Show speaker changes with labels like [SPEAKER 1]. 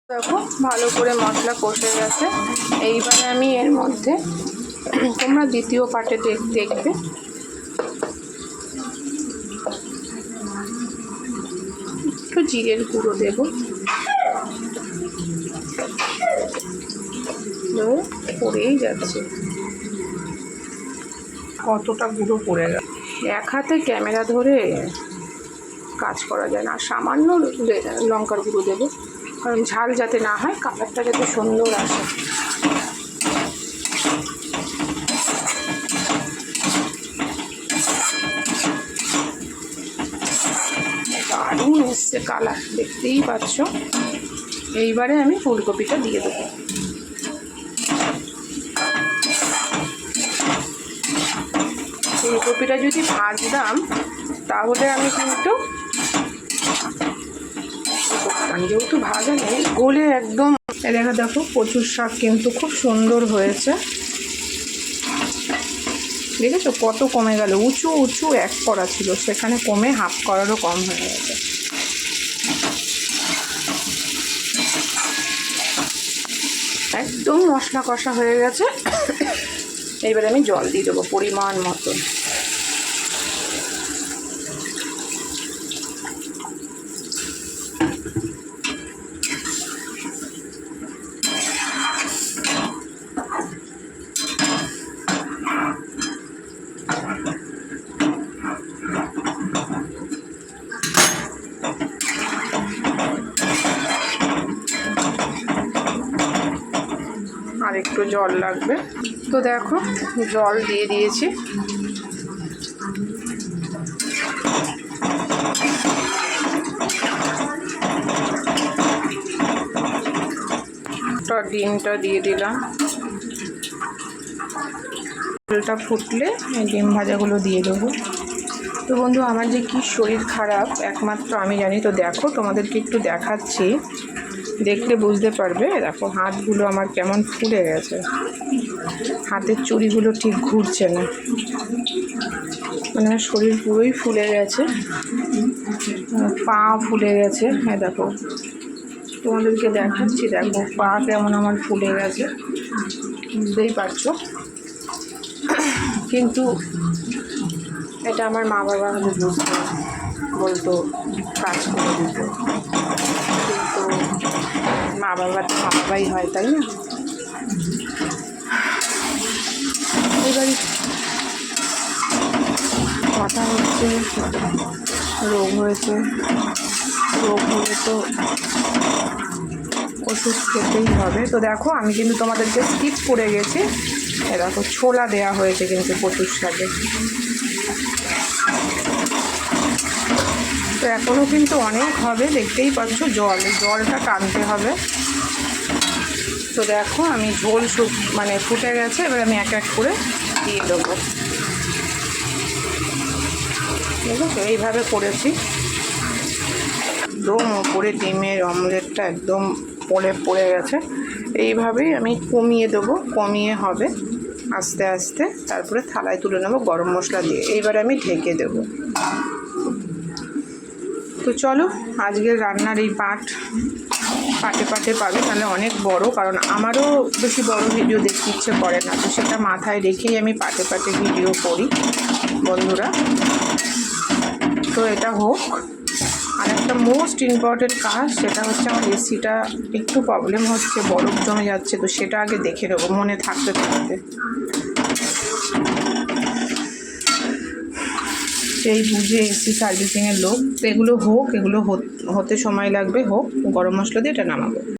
[SPEAKER 1] দেখো ভালো করে মশলা কষে গেছে। এইবারে আমি এর মধ্যে, তোমরা দ্বিতীয় পার্টে দেখবে, একটু জিরের গুঁড়ো দেবো। পড়েই যাচ্ছে, কতটা গুঁড়ো পড়ে গেল। এক হাতে ক্যামেরা ধরে কাজ করা যায় না। সামান্য লঙ্কার গুঁড়ো দেবো, কারণ ঝাল যাতে না হয়, কালারটা যাতে সুন্দর আসে। দারুণ এসছে কালার, দেখতেই পাচ্ছ। এইবারে আমি ফুলকপিটা দিয়ে দেবো। ফুলকপিটা যদি ভাজতাম তাহলে আমি কিন্তু, যেহেতু ভাজা নেই, গলে একদম। দেখো কচুর শাক কিন্তু খুব সুন্দর হয়েছে, দেখেছো কত কমে গেল। উঁচু উঁচু এক করা ছিল, সেখানে কমে হাফ করারও কম হয়ে গেছে। একদম মশলা কষা হয়ে গেছে। এইবারে আমি জল দিয়ে দেবো পরিমাণ মতো। আর একটু জল লাগবে, তো দেখো জল দিয়ে দিয়েছি। ডিমটা দিয়ে দিলাম। জলটা ফুটলে এই ডিম ভাজাগুলো দিয়ে দেবো। তো বন্ধু, আমার যে কি শরীর খারাপ একমাত্র আমি জানি। তো দেখো তোমাদেরকে একটু দেখাচ্ছি, দেখলে বুঝতে পারবে। দেখো হাতগুলো আমার কেমন ফুলে গেছে, হাতের চুড়িগুলো ঠিক ঘুরছে না, মানে আমার শরীর পুরোই ফুলে গেছে, পা ফুলে গেছে। হ্যাঁ দেখো, তোমাদেরকে দেখাচ্ছি, দেখো পা কেমন আমার ফুলে গেছে, বুঝতেই পারছো। কিন্তু এটা আমার মা বাবা হলে বুঝতো, বলতো কাজ করে দিত, কিন্তু মা বাবা তো মা বাবাই হয়, তাই না? এবারে কথা হচ্ছে, রোগ হয়েছে, রোগ হলে তো ওষুধ খেতেই হবে। তো দেখো আমি কিন্তু তোমাদেরকে স্কিপ করে গেছি, দেখো ছোলা দেয়া হয়েছে কিন্তু কচুর শাকে। তো এখনও কিন্তু অনেক হবে, দেখতেই পাচ্ছ। জলটা টানতে হবে। তো দেখো আমি ঝোল মানে ফুটে গেছে, এবার আমি এক এক করে দিয়ে দেবো। ঠিক আছে, এইভাবে করেছি। একদম ওপরে ডিমের অমলেটটা একদম পড়ে গেছে। এইভাবেই আমি কমিয়ে দেবো, কমিয়ে হবে আস্তে আস্তে। তারপরে থালায় তুলে নেবো গরম মশলা দিয়ে। এইবারে আমি ঢেকে দেবো। তো চলো, আজকের রান্নার এই পাটে পাটে পাবে, তাহলে অনেক বড়, কারণ আমারও বেশি বড় ভিডিও দেখতে ইচ্ছে করে না। তো সেটা মাথায় রেখেই আমি পাটে পাটে ভিডিও করি বন্ধুরা। তো এটা হোক। আর একটা মোস্ট ইম্পর্টেন্ট কাজ, সেটা হচ্ছে আমার এসিটা একটু প্রবলেম হচ্ছে, বরফ জমে যাচ্ছে। তো সেটা আগে দেখে নেবো, মনে থাকতে থাকতে। সেই বুঝে এসি সার্ভিসিংয়ের লোক। তো এগুলো হোক, এগুলো হতে সময় লাগবে, হোক। গরম মশলা দিয়ে এটা নামাবো।